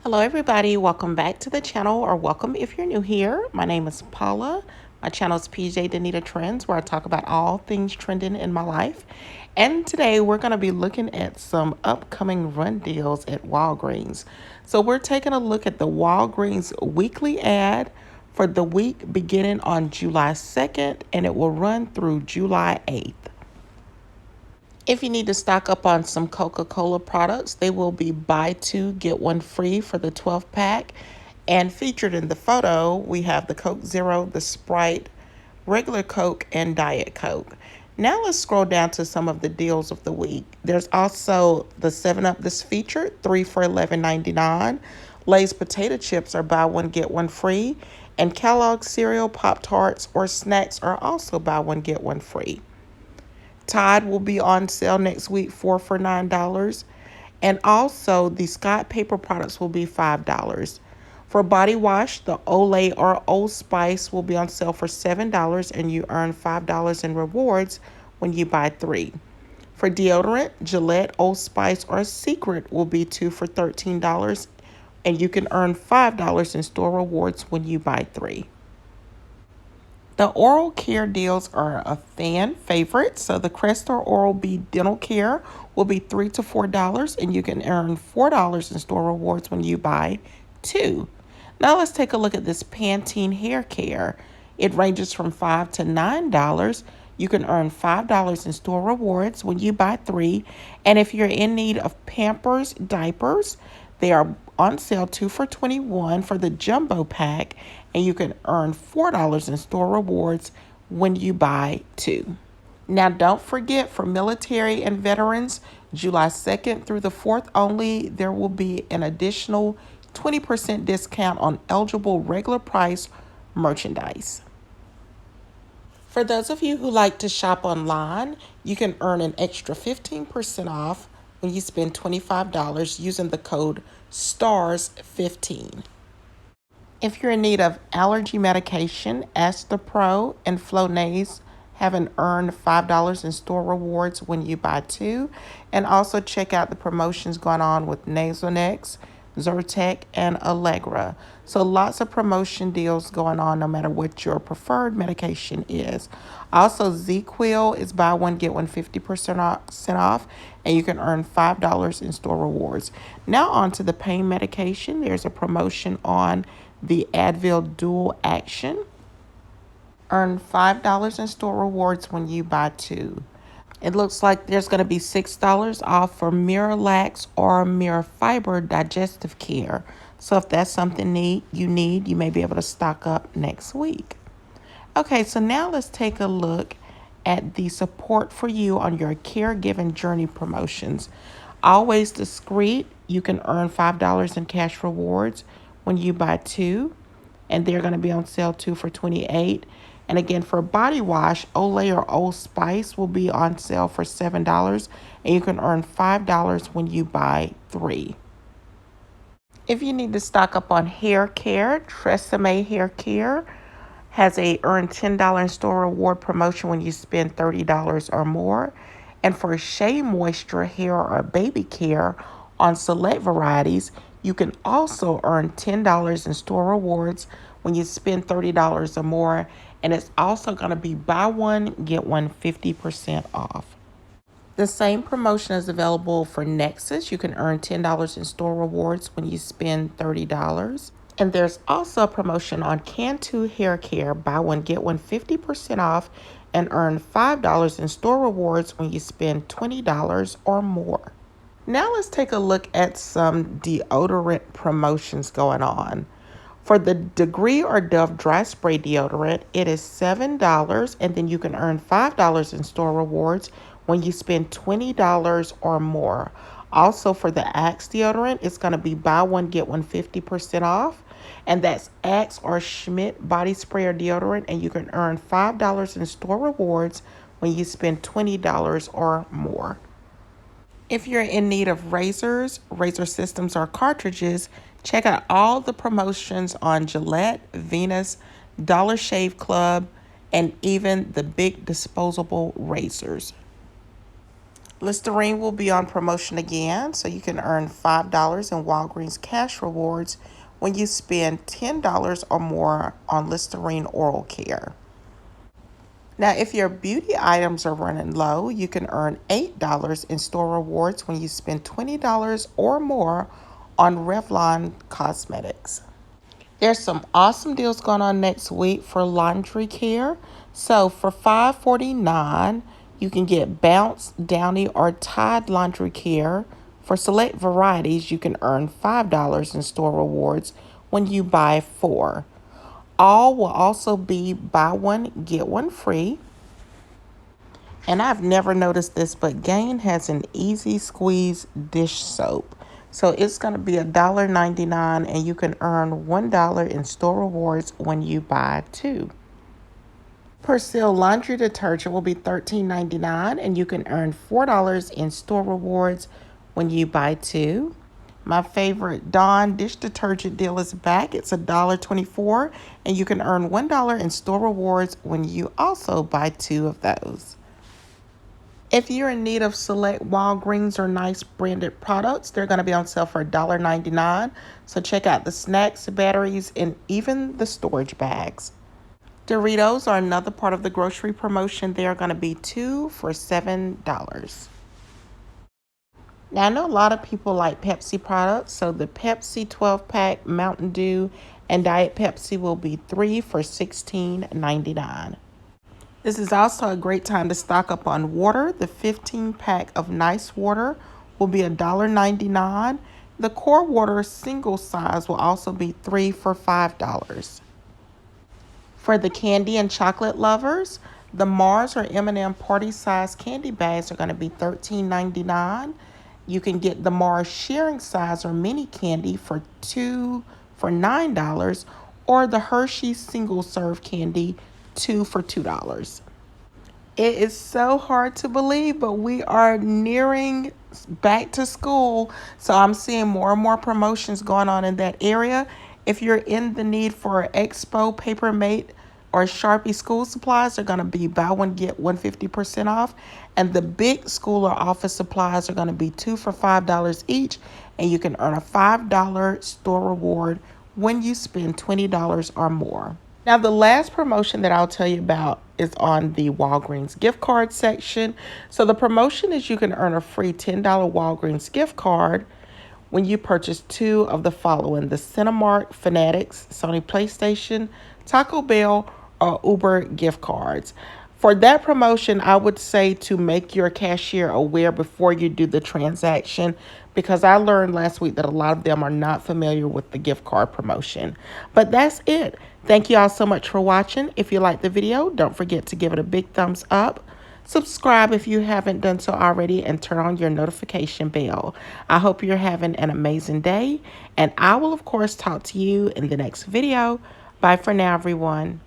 Hello everybody, welcome back to the channel, or welcome if you're new here. My name is Paula. My channel is PJ Danita Trends, where I talk about all things trending in my life. And today we're going to be looking at some upcoming run deals at Walgreens. So we're taking a look at the Walgreens weekly ad for the week beginning on July 2nd, and it will run through July 8th. If you need to stock up on some Coca-Cola products, they will be buy two, get one free for the 12 pack. And featured in the photo, we have the Coke Zero, the Sprite, regular Coke, and Diet Coke. Now let's scroll down to some of the deals of the week. There's also the 7-Up that's featured, 3 for $11.99. Lay's potato chips are buy one, get one free. And Kellogg's cereal, Pop-Tarts, or snacks are also buy one, get one free. Tide will be on sale next week, 4 for $9. And also, the Scott paper products will be $5. For body wash, the Olay or Old Spice will be on sale for $7, and you earn $5 in rewards when you buy 3. For deodorant, Gillette, Old Spice, or Secret will be 2 for $13, and you can earn $5 in store rewards when you buy 3. The oral care deals are a fan favorite. So the Crest or Oral-B dental care will be $3 to $4, and you can earn $4 in store rewards when you buy 2. Now let's take a look at this Pantene hair care. It ranges from $5 to $9. You can earn $5 in store rewards when you buy 3. And if you're in need of Pampers diapers, they are on sale 2 for $21 for the jumbo pack, and you can earn $4 in store rewards when you buy 2. Now, don't forget, for military and veterans, July 2nd through the 4th only, there will be an additional 20% discount on eligible regular price merchandise. For those of you who like to shop online, you can earn an extra 15% off when you spend $25 using the code STARS15. If you're in need of allergy medication, Astapro and Flonase have an earned $5 in store rewards when you buy 2. And also check out the promotions going on with Nasonex, Zyrtec, and Allegra. So lots of promotion deals going on no matter what your preferred medication is. Also, ZQuil is buy one, get one 50% off, and you can earn $5 in store rewards. Now on to the pain medication. There's a promotion on the Advil Dual Action. Earn $5 in store rewards when you buy 2. It looks like there's going to be $6 off for Miralax or Mirafiber digestive care. So if that's something you need, you may be able to stock up next week. Okay, so now let's take a look at the support for you on your caregiving journey promotions. Always discreet, you can earn $5 in cash rewards when you buy 2, and they're going to be on sale 2 for $28. And again, for body wash, Olay or Old Spice will be on sale for $7, and you can earn $5 when you buy 3. If you need to stock up on hair care, Tresemme Hair Care has a earn $10 in store reward promotion when you spend $30 or more. And for Shea Moisture hair or baby care on select varieties, you can also earn $10 in store rewards when you spend $30 or more. And it's also going to be buy one, get one 50% off. The same promotion is available for Nexus. You can earn $10 in store rewards when you spend $30. And there's also a promotion on Cantu Hair Care. Buy one, get one 50% off, and earn $5 in store rewards when you spend $20 or more. Now let's take a look at some deodorant promotions going on. For the Degree or Dove Dry Spray Deodorant, it is $7, and then you can earn $5 in store rewards when you spend $20 or more. Also, for the Axe deodorant, it's going to be buy one, get one 50% off. And that's Axe or Schmidt body spray or deodorant, and you can earn $5 in store rewards when you spend $20 or more. If you're in need of razors, razor systems, or cartridges, check out all the promotions on Gillette, Venus, Dollar Shave Club, and even the big disposable razors. Listerine will be on promotion again, so you can earn $5 in Walgreens cash rewards when you spend $10 or more on Listerine oral care. Now, if your beauty items are running low, you can earn $8 in store rewards when you spend $20 or more on Revlon cosmetics. There's some awesome deals going on next week for laundry care. So for $5.49, you can get Bounce, Downy, or Tide laundry care. For select varieties, you can earn $5 in store rewards when you buy four. All will also be buy one, get one free. And I've never noticed this, but Gain has an easy squeeze dish soap. So it's going to be $1.99 and you can earn $1 in store rewards when you buy two. Persil laundry detergent will be $13.99 and you can earn $4 in store rewards when you buy two. My favorite Dawn dish detergent deal is back. It's $1.24 and you can earn $1 in store rewards when you also buy two of those. If you're in need of select Walgreens or Nice branded products, they're going to be on sale for $1.99. So check out the snacks, batteries, and even the storage bags. Doritos are another part of the grocery promotion. They are going to be two for $7. Now, I know a lot of people like Pepsi products, so the Pepsi 12-pack, Mountain Dew, and Diet Pepsi will be three for $16.99. This is also a great time to stock up on water. The 15-pack of Nice Water will be $1.99. The Core Water single size will also be three for $5. For the candy and chocolate lovers, the Mars or M&M party size candy bags are going to be $13.99. You can get the Mars sharing size or mini candy for $9, or the Hershey single serve candy two for $2. It is so hard to believe, but we are nearing back to school. So I'm seeing more and more promotions going on in that area. If you're in the need for Expo, Papermate, or Sharpie school supplies, they're going to be buy one, get one 50% off. And the big school or office supplies are going to be two for $5 each. And you can earn a $5 store reward when you spend $20 or more. Now, the last promotion that I'll tell you about is on the Walgreens gift card section. So the promotion is you can earn a free $10 Walgreens gift card when you purchase two of the following: the Cinemark, Fanatics, Sony PlayStation, Taco Bell, or Uber gift cards. For that promotion, I would say to make your cashier aware before you do the transaction, because I learned last week that a lot of them are not familiar with the gift card promotion. But that's it. Thank you all so much for watching. If you liked the video, don't forget to give it a big thumbs up. Subscribe if you haven't done so already, and turn on your notification bell. I hope you're having an amazing day, and I will, of course, talk to you in the next video. Bye for now, everyone.